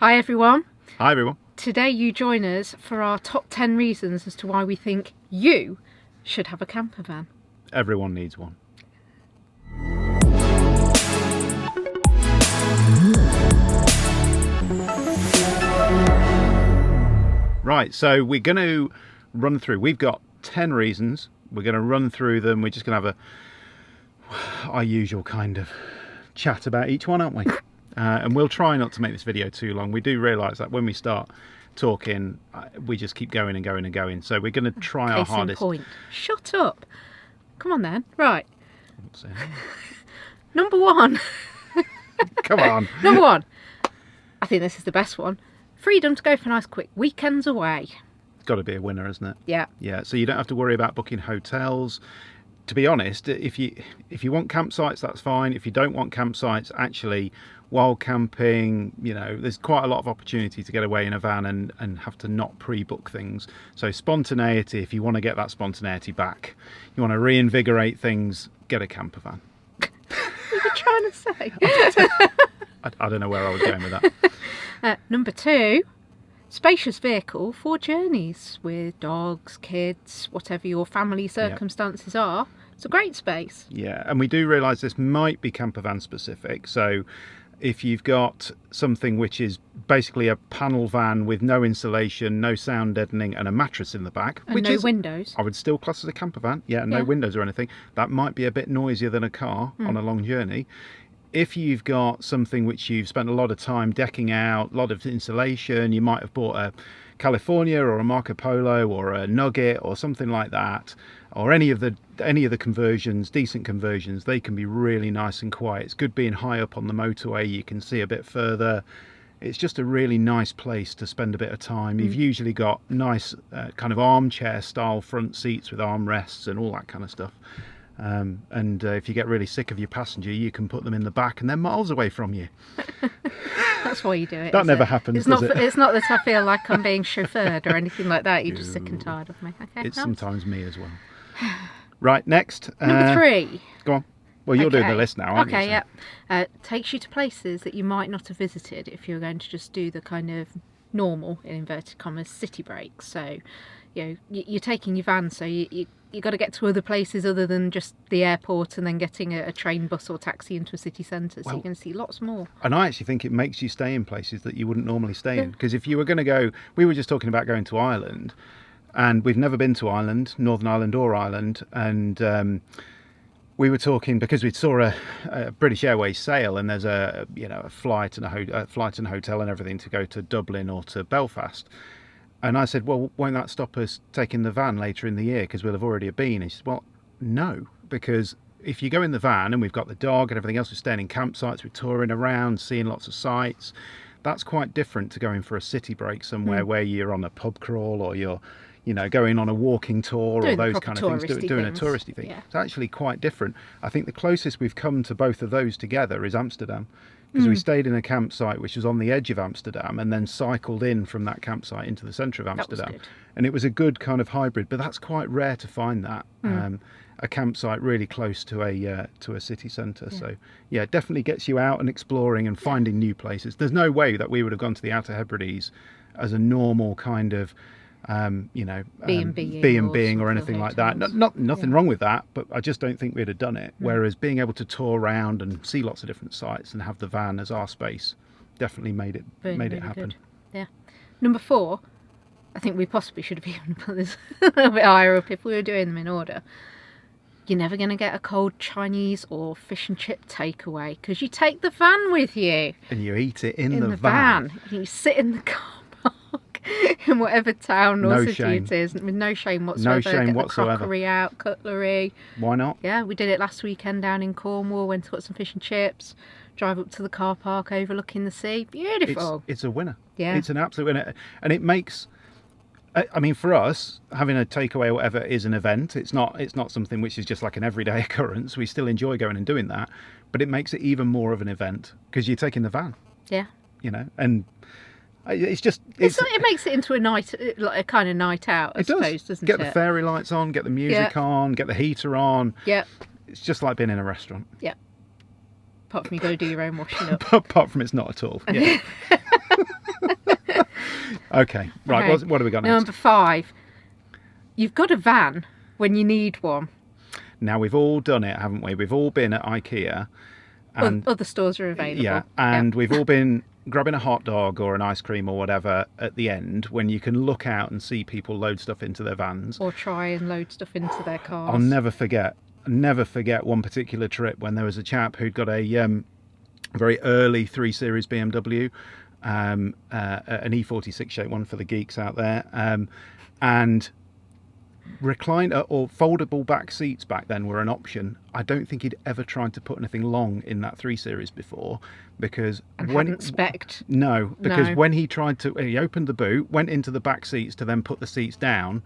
Hi everyone. Hi everyone. Today you join us for our top 10 reasons as to why we think you should have a camper van. Everyone needs one. Right, so we're going to run through. We've got 10 reasons. We're going to run through them. We're just going to have our usual kind of chat about each one, aren't we? And we'll try not to make this video too long. We do realise that when we start talking, we just keep going and going and going. So we're going to try our hardest. Point. Shut up. Come on then. Right. So, Number one. come on. Number one. I think this is the best one. Freedom to go for nice quick weekends away. It's got to be a winner, isn't it? Yeah. Yeah. So you don't have to worry about booking hotels. To be honest, if you want campsites, that's fine. If you don't want campsites, actually, while camping, you know, there's quite a lot of opportunity to get away in a van and have to not pre-book things. So spontaneity, if you want to get that spontaneity back, you want to reinvigorate things, get a camper van. What are you trying to say? I don't know where I was going with that. Number two, spacious vehicle for journeys with dogs, kids, whatever your family circumstances are. It's a great space. Yeah, and we do realise this might be camper van specific. So if you've got something which is basically a panel van with no insulation, no sound deadening and a mattress in the back. And no windows. I would still class as a camper van. Yeah, no windows or anything. That might be a bit noisier than a car on a long journey. If you've got something which you've spent a lot of time decking out, a lot of insulation, you might have bought a California or a Marco Polo or a Nugget or something like that, or any of the conversions, decent conversions, they can be really nice and quiet. It's good being high up on the motorway, you can see a bit further. It's just a really nice place to spend a bit of time. You've usually got nice kind of armchair style front seats with armrests and all that kind of stuff. And if you get really sick of your passenger, you can put them in the back and they're miles away from you. That's why you do it. That never happens, it's not, does it? It's not that I feel like I'm being chauffeured or anything like that. You're just sick and tired of me. Okay. It's sometimes me as well. Right, next. Number three. Go on. Well, you're doing the list now, aren't you? Okay, yeah. Takes you to places that you might not have visited if you're going to just do the kind of normal, in inverted commas, city breaks. So, you know, you're taking your van, so you got to get to other places other than just the airport and then getting a train, bus or taxi into a city centre. So you're going to see lots more. And I actually think it makes you stay in places that you wouldn't normally stay in. Because if you were going to go, we were just talking about going to Ireland, and we've never been to Ireland, Northern Ireland or Ireland, and we were talking because we saw a British Airways sale, and there's a flight and a hotel and everything to go to Dublin or to Belfast. And I said, well, won't that stop us taking the van later in the year because we'll have already been? And she said, well, no, because if you go in the van and we've got the dog and everything else, we're staying in campsites, we're touring around, seeing lots of sights. That's quite different to going for a city break somewhere where you're on a pub crawl or you're, going on a walking tour or those kind of things, doing a touristy thing. Yeah. It's actually quite different. I think the closest we've come to both of those together is Amsterdam. Because we stayed in a campsite which was on the edge of Amsterdam and then cycled in from that campsite into the centre of Amsterdam. And it was a good kind of hybrid, but that's quite rare to find that, a campsite really close to a city centre. Yeah. So, yeah, it definitely gets you out and exploring and finding new places. There's no way that we would have gone to the Outer Hebrides as a normal kind of B&Bing or anything like that. Nothing wrong with that, but I just don't think we'd have done it. Whereas being able to tour around and see lots of different sites and have the van as our space definitely made it happen. Good. Yeah. Number four, I think we possibly should have even put this a little bit higher up if we were doing them in order. You're never going to get a cold Chinese or fish and chip takeaway because you take the van with you. And you eat it in the van. You sit in the car park in whatever town or city it is, with no shame whatsoever. No shame get whatsoever. The crockery out, cutlery. Why not? Yeah, we did it last weekend down in Cornwall. Went to get some fish and chips. Drive up to the car park overlooking the sea. Beautiful. It's a winner. Yeah, it's an absolute winner, and it makes. I mean, for us, having a takeaway or whatever is an event. It's not something which is just like an everyday occurrence. We still enjoy going and doing that, but it makes it even more of an event because you're taking the van. Yeah. And it's just it makes it into a night, like a kind of night out, I suppose, doesn't it? Get the fairy lights on, get the music on, get the heater on. Yeah. It's just like being in a restaurant. Yeah. Apart from you got to do your own washing up. Apart from it's not at all. Yeah. Okay, right. Okay. What have we got next? Number 5. You've got a van when you need one. Now, we've all done it, haven't we? We've all been at Ikea. And Other stores are available. yeah, and we've all been grabbing a hot dog or an ice cream or whatever at the end when you can look out and see people load stuff into their vans. Or try and load stuff into their cars. I'll never forget one particular trip when there was a chap who'd got a very early 3 Series BMW, an E46 shaped one for the geeks out there, and recliner or foldable back seats back then were an option. I don't think he'd ever tried to put anything long in that 3 Series before, because hadn't spec'd. No, because when he opened the boot, went into the back seats to then put the seats down,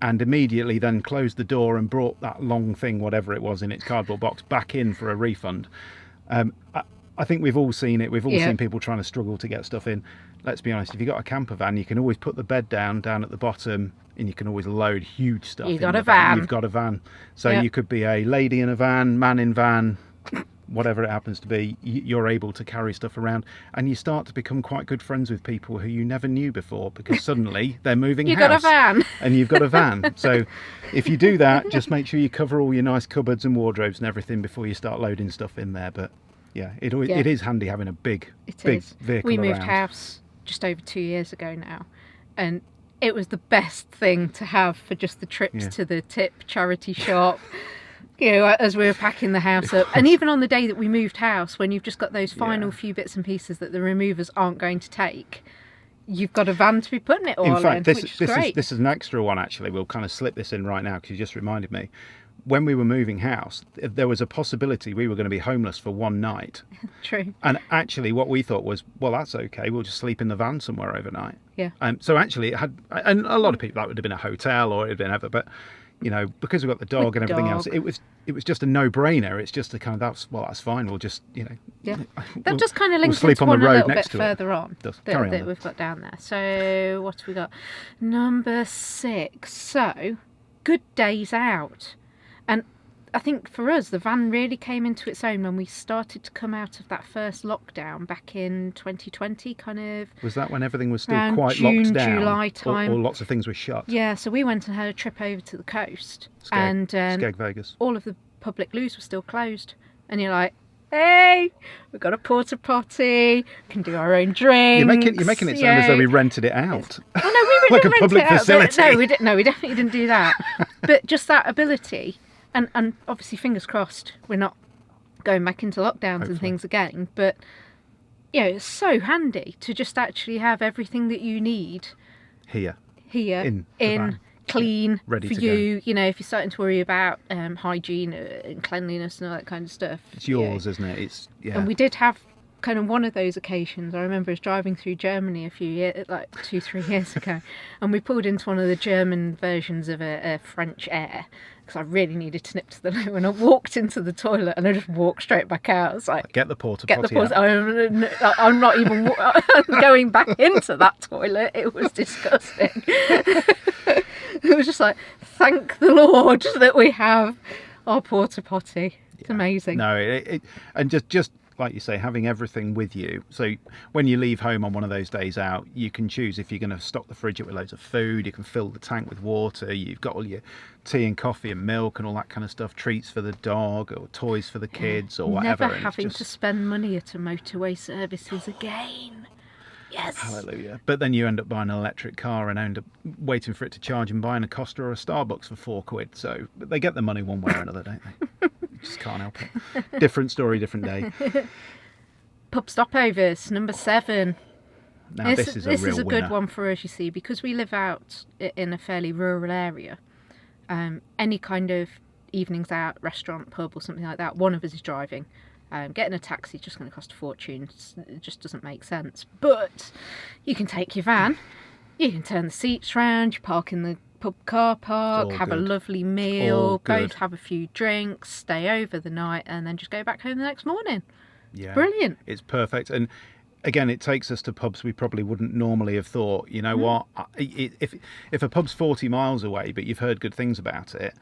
and immediately then closed the door and brought that long thing, whatever it was, in its cardboard box back in for a refund. I think we've all seen it. We've all seen people trying to struggle to get stuff in. Let's be honest, if you've got a camper van, you can always put the bed down at the bottom, and you can always load huge stuff. You've got a van. You've got a van. So you could be a lady in a van, man in van, whatever it happens to be, you're able to carry stuff around, and you start to become quite good friends with people who you never knew before, because suddenly they're moving You've house. got a van. And you've got a van. So if you do that, just make sure you cover all your nice cupboards and wardrobes and everything before you start loading stuff in there. But yeah, it is handy having a big vehicle We moved around. house just over 2 years ago now, and it was the best thing to have for just the trips to the tip charity shop. As we were packing the house up, and even on the day that we moved house, when you've just got those final few bits and pieces that the removers aren't going to take, you've got a van to be putting it all in. In fact, which is great. This is an extra one, actually. We'll kind of slip this in right now because you just reminded me. When we were moving house, there was a possibility we were going to be homeless for one night. True. And actually what we thought was, well, that's okay. We'll just sleep in the van somewhere overnight. Yeah. So actually it had, and a lot of people, that would have been a hotel or it would have been ever, but because we've got the dog and everything else, it was just a no-brainer. It's just a kind of, that's fine. We'll just, That just kind of links sleep into on the one a road little next bit to it. further on that we've got down there. So what have we got? Number 6. So, good days out. And I think for us, the van really came into its own when we started to come out of that first lockdown back in 2020, kind of. Was that when everything was still around quite June, locked down? July time. Or lots of things were shut? Yeah, so we went and had a trip over to the coast. Skeg Vegas. All of the public loos were still closed. And you're like, hey, we've got a porta potty, we can do our own drinks. You're making it sound as though we rented it out. Oh no, we like didn't a public rent it facility. Out, no, we definitely didn't do that. But just that ability, and obviously fingers crossed we're not going back into lockdowns and things again. But it's so handy to just actually have everything that you need here in van. Clean ready for to you. If you're starting to worry about hygiene and cleanliness and all that kind of stuff, it's yours, isn't it? It's And we did have kind of one of those occasions. I remember us driving through Germany a few years, like 2-3 years ago, and we pulled into one of the German versions of a French Air because I really needed to nip to the loo, and I walked into the toilet and I just walked straight back out. I was like, get the porta potty out. I'm not even going back into that toilet. It was disgusting. It was just like, thank the Lord that we have our porta potty. It's amazing. No, and just like you say, having everything with you. So when you leave home on one of those days out, you can choose if you're going to stock the fridge up with loads of food. You can fill the tank with water. You've got all your tea and coffee and milk and all that kind of stuff. Treats for the dog or toys for the kids or whatever. Never having to spend money at a motorway services again. Yes. Hallelujah. But then you end up buying an electric car and end up waiting for it to charge and buying a Costa or a Starbucks for £4. So they get the money one way or another, don't they? You just can't help it. Different story, different day. Pub stopovers, number 7. Now this is a real This is a good winner. one for us, you see, because we live out in a fairly rural area. Any kind of evenings out, restaurant, pub or something like that, one of us is driving. Getting a taxi is just going to cost a fortune. It just doesn't make sense. But you can take your van, you can turn the seats round, you park in the pub car park, have a lovely meal, both have a few drinks, stay over the night, and then just go back home the next morning. Yeah, brilliant. It's perfect. And again, it takes us to pubs we probably wouldn't normally have thought. You know what? If a pub's 40 miles away, but you've heard good things about it,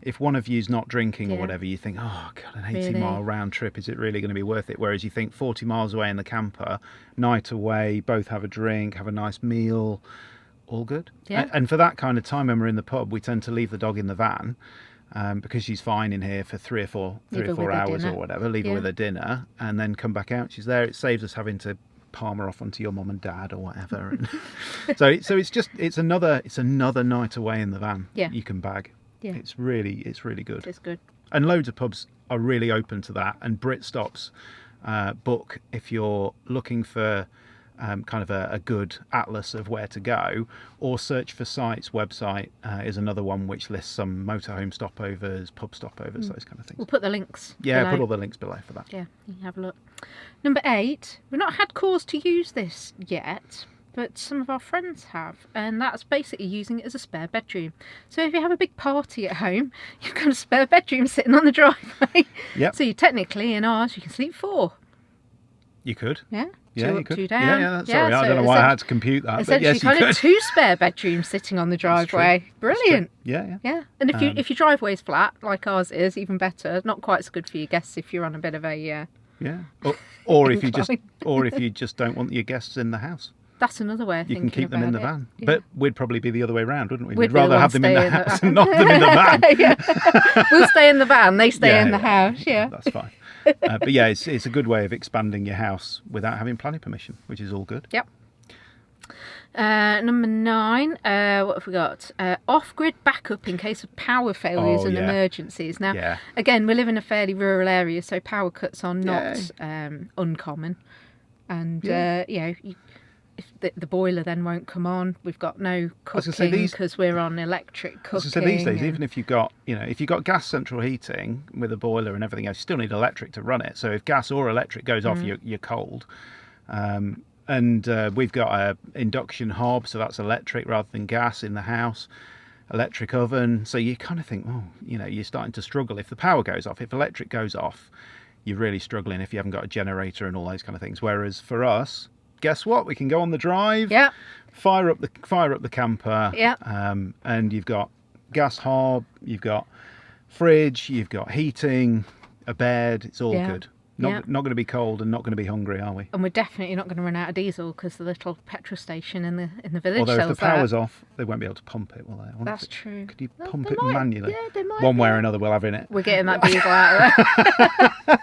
if one of you's not drinking or Yeah. whatever, you think, oh God, an Really? 80-mile round trip, is it really going to be worth it? Whereas you think 40 miles away in the camper, night away, both have a drink, have a nice meal, all good. Yeah. And for that kind of time when we're in the pub, we tend to leave the dog in the van. Because she's fine in here for three or four Leave her with her hours or dinner. whatever, leave her Yeah. with her dinner, and then come back out. She's there. It saves us having to palm her off onto your mum and dad or whatever. And so it's another night away in the van. Yeah. You can bag. Yeah. It's really good. It's good. And loads of pubs are really open to that. And Brit Stops book if you're looking for kind of a good atlas of where to go, or Search for Sites website is another one which lists some motorhome stopovers, pub stopovers, those kind of things. We'll put the links Yeah, below. put all the links below for that. Yeah, you can have a look. Number 8, we've not had cause to use this yet, but some of our friends have, and that's basically using it as a spare bedroom. So if you have a big party at home, you've got a spare bedroom sitting on the driveway. Yep. So you technically, in ours, you can sleep 4. You could. Yeah. Yeah, 2 you up, could. 2 down. Yeah, sorry, I don't know why I had to compute that, but Essentially, yes, you kind could. of 2 spare bedrooms sitting on the driveway. Brilliant. Yeah. Yeah, and if your driveway's flat, like ours is, even better. Not quite so good for your guests if you're on a bit of a Yeah. Or if incline. you just don't want your guests in the house, That's another way of you thinking can keep them in the about van. it. Yeah. But we'd probably be the other way around, wouldn't we? We'd We'd be the rather have ones them in the stay in the house van. and not them in the van. Yeah. We'll stay in the van. They stay in the house. Yeah. That's fine. But yeah, it's a good way of expanding your house without having planning permission, which is all good. Yep. Number 9, what have we got? Off-grid backup in case of power failures Oh, and yeah. emergencies. Now, Yeah. again, we live in a fairly rural area, so power cuts are not uncommon. And, if the boiler then won't come on, we've got no was gonna say, cooking because we're on electric cooking. So these days, and- even if you've got gas central heating with a boiler and everything else, you still need electric to run it. So if gas or electric goes off, you're cold. And we've got a induction hob, so that's electric rather than gas in the house. Electric oven. So you kind of think, you're starting to struggle if the power goes off. If electric goes off, you're really struggling if you haven't got a generator and all those kind of things. Whereas for us, guess what? We can go on the drive. Yeah. Fire up the camper. Yeah. And you've got gas hob, you've got fridge, you've got heating, a bed. It's all good. Not going to be cold and not going to be hungry, are we? And we're definitely not going to run out of diesel because the little petrol station in the village Although if sells the power's off, they won't be able to pump it, will they? I wonder That's if true. Could you Well, pump they it might. manually? Yeah, they might. One way or another, we'll have in it. We're getting that diesel out of there.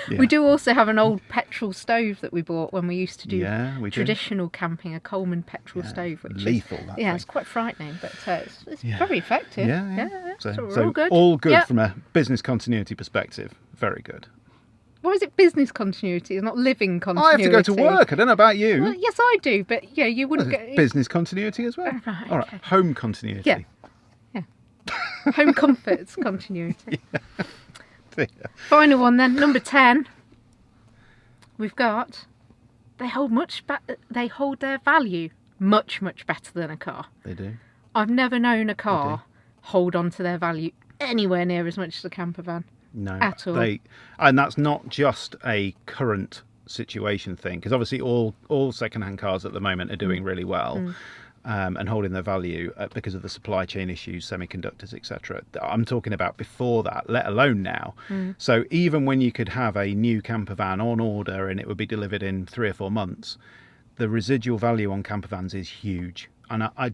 Yeah. We do also have an old petrol stove that we bought when we used to do we do. traditional camping, a Coleman petrol stove, which Lethal, is, that it's thing. quite frightening, but it's very effective. Yeah. So we're So all good. Yeah. from a business continuity perspective. Very good. Why is it business continuity and not living I continuity? have to go to work. I don't know about you. Well, yes, I do, but you wouldn't Well, get business continuity as well. Right, All right, okay. home continuity. Yeah. Home comforts continuity. Yeah. Final one then, number 10. We've got they hold their value much better than a car. They do. I've never known a car hold on to their value anywhere near as much as a camper van. No, At all. And that's not just a current situation thing, because obviously all second-hand cars at the moment are doing really well and holding their value because of the supply chain issues, semiconductors, etc. I'm talking about before that, let alone now. So even when you could have a new camper van on order and it would be delivered in 3 or 4 months, the residual value on camper vans is huge. And I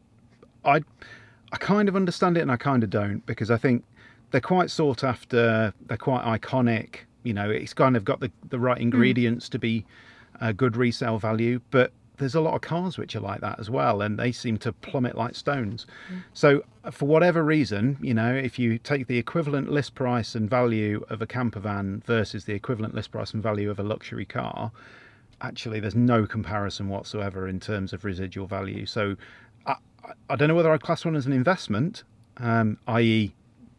kind of understand it and I kind of don't, because I think they're quite sought after, they're quite iconic, it's kind of got the right ingredients to be a good resale value, but there's a lot of cars which are like that as well, and they seem to plummet like stones. So for whatever reason, if you take the equivalent list price and value of a camper van versus the equivalent list price and value of a luxury car, actually there's no comparison whatsoever in terms of residual value. So I don't know whether I'd class one as an investment, i.e.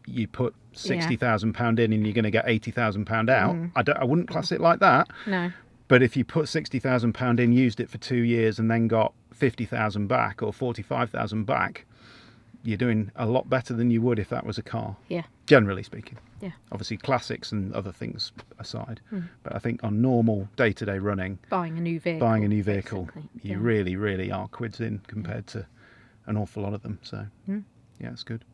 you put £60,000 in and you're going to get £80,000 out. I wouldn't class it like that. No. But if you put £60,000 in, used it for 2 years and then got 50,000 back or 45,000 back, you're doing a lot better than you would if that was a car. Yeah. Generally speaking. Yeah. Obviously classics and other things aside. But I think on normal day-to-day running, Buying a new vehicle. you Yeah. really are quids in compared to an awful lot of them. So yeah, it's good.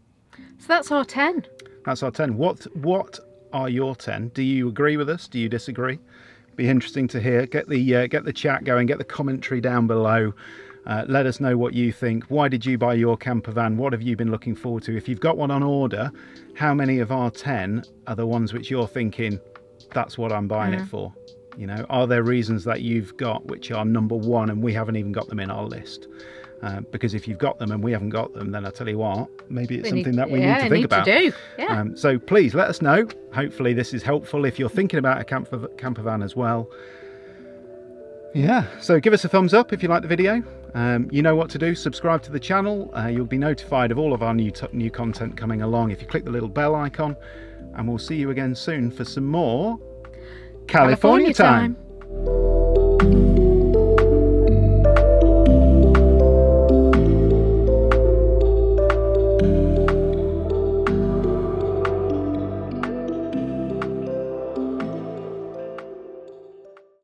So that's our 10. That's our 10. What are your 10? Do you agree with us? Do you disagree? Be interesting to hear. Get the chat going. Get the commentary down below. Let us know what you think. Why did you buy your camper van? What have you been looking forward to? If you've got one on order, how many of our 10 are the ones which you're thinking, that's what I'm buying it for? You know, are there reasons that you've got which are number one and we haven't even got them in our list? Because if you've got them and we haven't got them, then I tell you what, maybe it's something that we need to think about. So please let us know. Hopefully this is helpful if you're thinking about a camper van as well. Yeah, so give us a thumbs up if you like the video. You know what to do. Subscribe to the channel. You'll be notified of all of our new content coming along if you click the little bell icon. And we'll see you again soon for some more California time.